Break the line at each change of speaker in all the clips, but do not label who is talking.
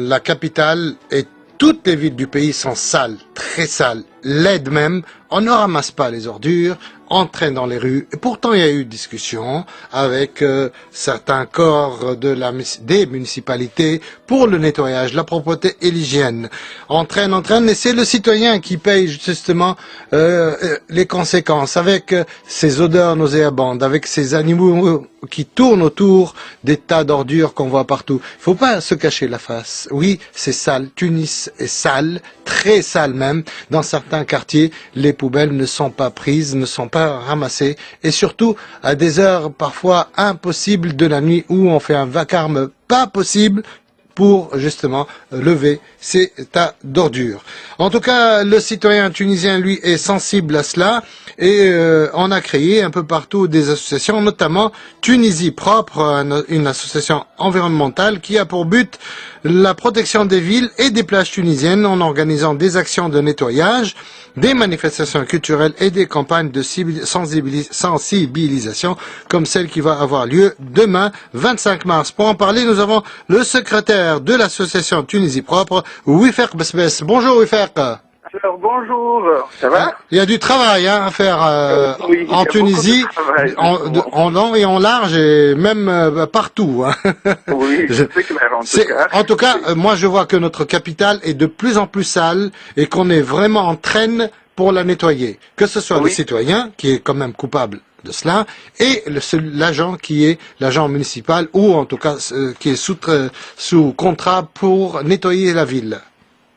la capitale et toutes les villes du pays sont sales, très sales, laides même. On ne ramasse pas les ordures, on traîne dans les rues. Et pourtant, il y a eu discussion avec certains corps des municipalités pour le nettoyage, la propreté et l'hygiène. On traîne, et c'est le citoyen qui paye justement les conséquences avec ces odeurs nauséabondes, avec ces animaux qui tournent autour des tas d'ordures qu'on voit partout. Il faut pas se cacher la face. Oui, c'est sale. Tunis est sale, très sale même. Dans certains quartiers, les poubelles ne sont pas prises, ne sont pas ramassées, et surtout à des heures parfois impossibles de la nuit où on fait un vacarme pas possible pour justement lever ces tas d'ordures. En tout cas, le citoyen tunisien, lui, est sensible à cela et on a créé un peu partout des associations, notamment Tunisie Propre, une association environnementale qui a pour but la protection des villes et des plages tunisiennes en organisant des actions de nettoyage, des manifestations culturelles et des campagnes de sensibilisation comme celle qui va avoir lieu demain, 25 mars. Pour en parler, nous avons le secrétaire de l'association Tunisie Propre, Wifer Besbes. Bonjour Wifer.
Alors bonjour, ça va?
Il y a du travail à faire
oui,
en Tunisie,
travail,
en long et en large et même partout.
Oui, c'est clair
En tout cas, moi je vois que notre capitale est de plus en plus sale et qu'on est vraiment en traîne pour la nettoyer. Que ce soit le citoyen, qui est quand même coupable de cela, et l'agent qui est l'agent municipal ou en tout cas qui est sous contrat pour nettoyer la ville.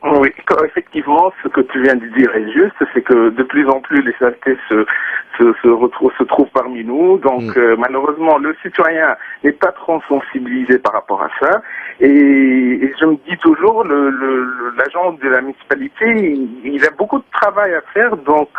Oui, effectivement, ce que tu viens de dire est juste, c'est que de plus en plus les saletés se trouvent parmi nous. Donc malheureusement, le citoyen n'est pas trop sensibilisé par rapport à ça. Et je me dis toujours, l'agent de la municipalité, il a beaucoup de travail à faire. Donc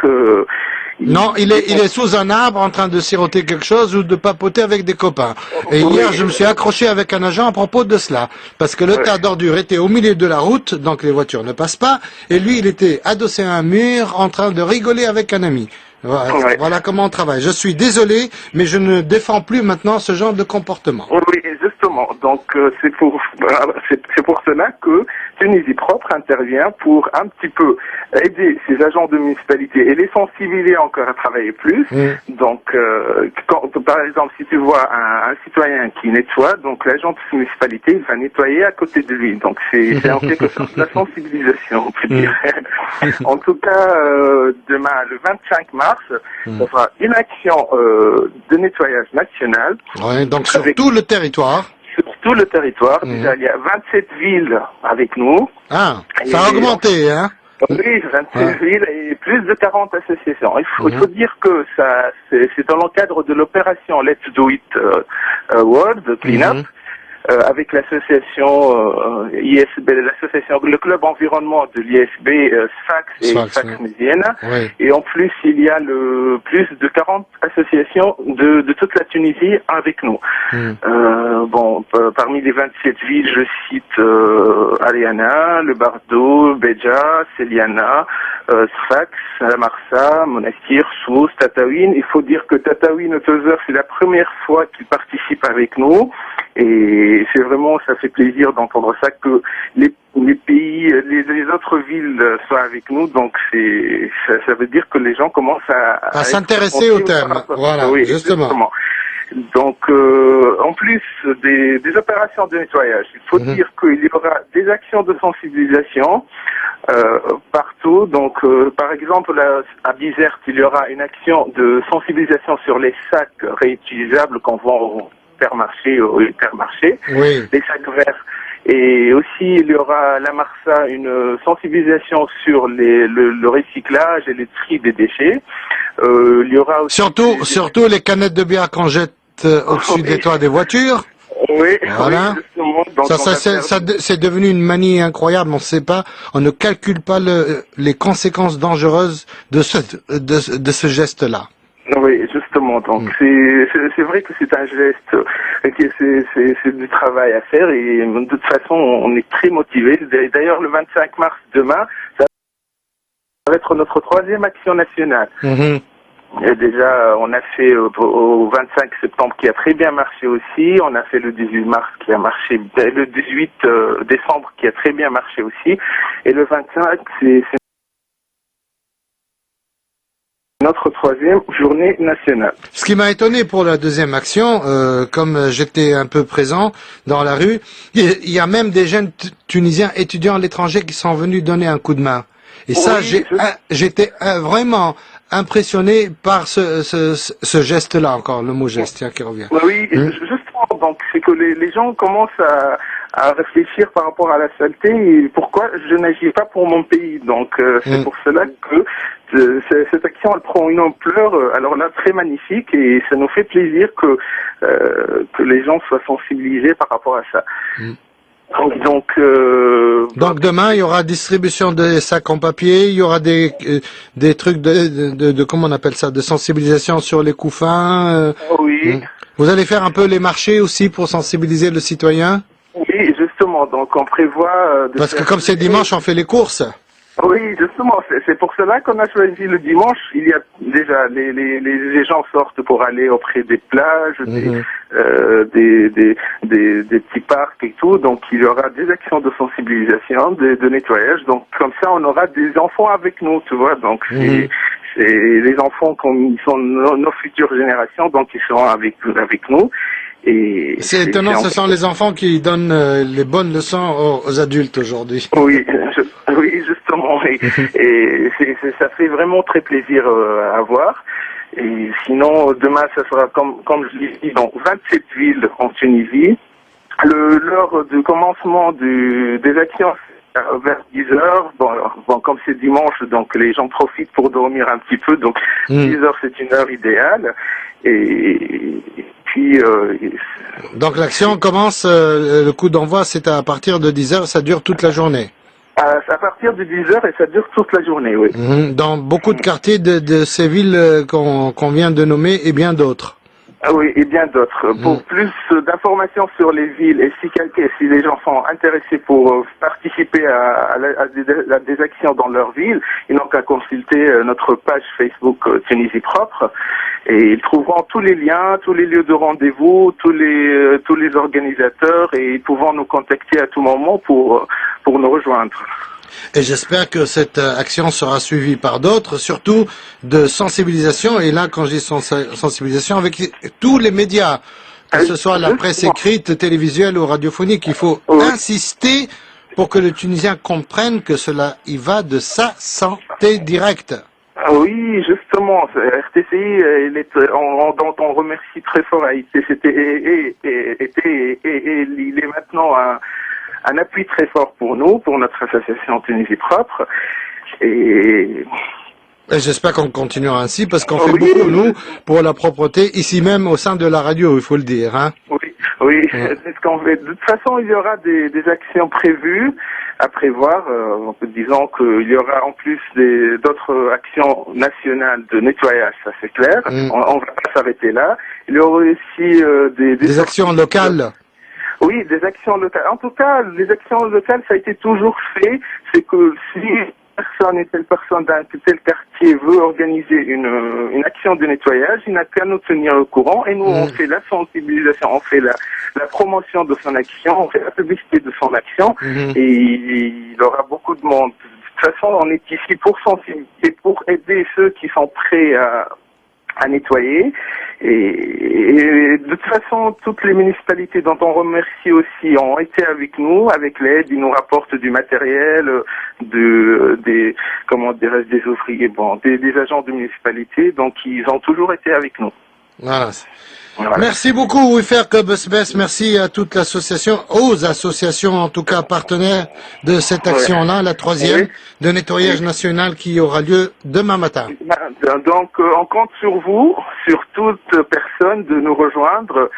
non, il est sous un arbre en train de siroter quelque chose ou de papoter avec des copains. Et hier, je me suis accroché avec un agent à propos de cela. Parce que le tas d'ordures était au milieu de la route, donc les voitures ne passent pas. Et lui, il était adossé à un mur en train de rigoler avec un ami. Voilà comment on travaille. Je suis désolé, mais je ne défends plus maintenant ce genre de comportement.
Oui, justement. Donc c'est pour cela que Tunisie Propre intervient pour un petit peu aider ces agents de municipalité et les sensibiliser encore à travailler plus. Donc par exemple, si tu vois un citoyen qui nettoie, donc l'agent de municipalité il va nettoyer à côté de lui. Donc c'est en quelque sorte la sensibilisation, on peut dire. En tout cas, demain, le 25 mars, on fera une action de nettoyage national.
Ouais, donc sur tout le territoire.
Sur tout le territoire. Déjà, il y a 27 villes avec nous.
Ah, ça a augmenté, hein?
Oui, 27 villes et plus de 40 associations. Il faut dire que c'est dans le cadre de l'opération Let's Do It World Cleanup. Avec l'association ISB, le club environnement de l'ISB, Sfax et Sfax Mézienne. Et en plus, il y a plus de 40 associations de toute la Tunisie avec nous. Parmi les 27 villes, je cite Ariana, Le Bardo, Béja, Celiana, Sfax, Marsa, Monastir, Sousse, Tataouine. Il faut dire que Tataouine Autozer, c'est la première fois qu'il participe avec nous. Et c'est vraiment, ça fait plaisir d'entendre ça, que les pays, les autres villes soient avec nous. Donc ça veut dire que les gens commencent à
s'intéresser au thème. Voilà,
oui,
justement.
Donc, en plus des opérations de nettoyage, il faut dire qu'il y aura des actions de sensibilisation partout. Donc, par exemple, à Bizerte, il y aura une action de sensibilisation sur les sacs réutilisables qu'on vend au hypermarché, les sacs verts. Et aussi, il y aura à la Marsa une sensibilisation sur le recyclage et le tri des déchets. Il y aura aussi
surtout les canettes de bière qu'on jette au-dessus des toits des voitures.
Oui,
voilà.
Justement. Donc
c'est devenu une manie incroyable. On ne calcule pas les conséquences dangereuses de ce geste-là.
Oui, justement. Donc c'est vrai que c'est un geste, c'est du travail à faire et de toute façon on est très motivés. D'ailleurs le 25 mars demain, ça va être notre 3e action nationale. Et déjà, on a fait au 25 septembre qui a très bien marché aussi. On a fait le 18 mars qui a marché, le 18 décembre qui a très bien marché aussi. Et le 25, c'est notre troisième journée nationale.
Ce qui m'a étonné pour la deuxième action, comme j'étais un peu présent dans la rue, il y a même des jeunes Tunisiens étudiants à l'étranger qui sont venus donner un coup de main. Et ça, j'étais vraiment impressionné par ce geste-là, encore le mot geste qui revient.
Oui, justement, donc c'est que les gens commencent à réfléchir par rapport à la saleté et pourquoi je n'agis pas pour mon pays. Donc c'est pour cela que cette action elle prend une ampleur alors là très magnifique et ça nous fait plaisir que les gens soient sensibilisés par rapport à ça. Donc
demain il y aura distribution de sacs en papier, il y aura des trucs de comment on appelle ça, de sensibilisation sur les couffins.
Oui.
Vous allez faire un peu les marchés aussi pour sensibiliser le citoyen?
Oui, justement. Donc on prévoit.
Parce que comme c'est dimanche, on fait les courses.
Oui, justement, c'est pour cela qu'on a choisi le dimanche. Il y a déjà les gens sortent pour aller auprès des plages, des petits parcs et tout. Donc il y aura des actions de sensibilisation, de nettoyage. Donc comme ça, on aura des enfants avec nous, tu vois. Donc c'est les enfants comme ils sont nos futures générations, donc ils seront avec nous. Et
c'est étonnant, ce sont les enfants qui donnent les bonnes leçons aux adultes aujourd'hui.
Oui, justement. Et ça fait vraiment très plaisir à voir. Et sinon, demain, ça sera comme je l'ai dit, dans 27 villes en Tunisie. L'heure de commencement des actions vers 10 heures. Bon, comme c'est dimanche, donc les gens profitent pour dormir un petit peu. Donc 10 heures, c'est une heure idéale. Et puis
donc l'action commence, le coup d'envoi c'est à partir de 10 heures, ça dure toute la journée.
C'est à partir de 10 heures et ça dure toute la journée, oui.
Dans beaucoup de quartiers de ces villes qu'on vient de nommer et bien d'autres.
Ah oui, et bien d'autres. Pour plus d'informations sur les villes et si les gens sont intéressés pour participer à des actions dans leur ville, ils n'ont qu'à consulter notre page Facebook Tunisie Propre et ils trouveront tous les liens, tous les lieux de rendez-vous, tous les organisateurs et ils pourront nous contacter à tout moment pour nous rejoindre.
Et j'espère que cette action sera suivie par d'autres, surtout de sensibilisation. Et là, quand je dis sensibilisation, avec tous les médias, que ce soit la presse écrite, télévisuelle ou radiophonique, il faut insister pour que le Tunisien comprenne que cela y va de sa santé directe.
Oui, justement, RTCI, on remercie très fort ITCT et il est maintenant un appui très fort pour nous, pour notre association Tunisie Propre. Et
j'espère qu'on continuera ainsi, parce qu'on fait beaucoup, nous, pour la propreté, ici même au sein de la radio, il faut le dire. Hein.
Oui, c'est ce qu'on fait. De toute façon, il y aura des actions prévues à prévoir. Disons qu'il y aura en plus d'autres actions nationales de nettoyage, ça c'est clair. On va pas s'arrêter là. Il y aura aussi
des actions locales.
Oui, des actions locales. En tout cas, les actions locales, ça a été toujours fait. C'est que si une telle personne d'un tel quartier veut organiser une action de nettoyage, il n'a qu'à nous tenir au courant et nous, on fait la sensibilisation, on fait la promotion de son action, on fait la publicité de son action et il aura beaucoup de monde. De toute façon, on est ici pour sensibiliser, pour aider ceux qui sont prêts à nettoyer et de toute façon toutes les municipalités dont on remercie aussi ont été avec nous, avec l'aide, ils nous rapportent du matériel, des ouvriers, des agents de municipalité, donc ils ont toujours été avec nous.
Voilà. Merci beaucoup, Wifer Kobesbes. Merci à toute l'association, aux associations en tout cas partenaires de cette action-là, la troisième de nettoyage national qui aura lieu demain matin.
Donc on compte sur vous, sur toute personne de nous rejoindre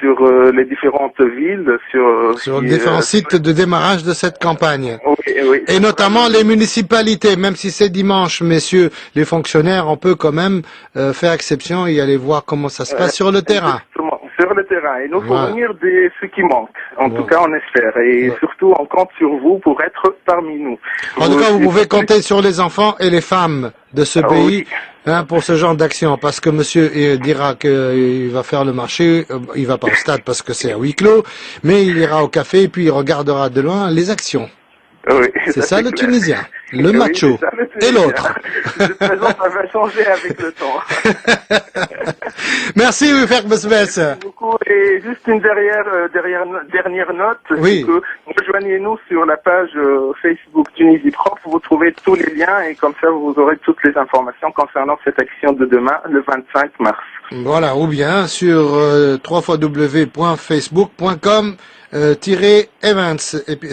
sur les différentes villes,
sur différents sites de démarrage de cette campagne. Et notamment les municipalités, même si c'est dimanche, messieurs les fonctionnaires, on peut quand même faire exception et aller voir comment ça se passe sur le terrain.
Sur le terrain et nous fournir ce qui manque. En tout cas, on espère. Et surtout, on compte sur vous pour être parmi nous.
En tout cas, vous pouvez compter sur les enfants et les femmes de ce pays hein, pour ce genre d'action, parce que monsieur dira qu'il va faire le marché, il va pas au stade parce que c'est à huis clos, mais il ira au café et puis il regardera de loin les actions.
Oui,
C'est ça le
clair.
Tunisien, le
Oui,
macho
c'est ça, le
et
Tunisien.
l'autre.
De toute façon, ça va changer avec le temps.
Merci Wifek Besbes.
Merci beaucoup. Et juste une dernière note,
Oui.
c'est que rejoignez-nous sur la page Facebook Tunisie Propre. Vous trouvez tous les liens et comme ça, vous aurez toutes les informations concernant cette action de demain, le 25 mars.
Voilà, ou bien sur www.facebook.com events et puis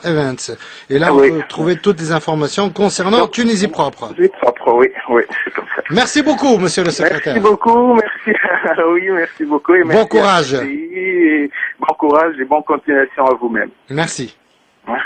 events et là on
Oui.
peut trouver toutes les informations concernant Tunisie Propre.
Tunisie Propre, oui, c'est comme ça.
Merci beaucoup monsieur le secrétaire.
Merci beaucoup, merci. Oui, merci beaucoup et merci
Bon courage.
à ce pays et bon courage et bonne continuation à vous-même.
Merci.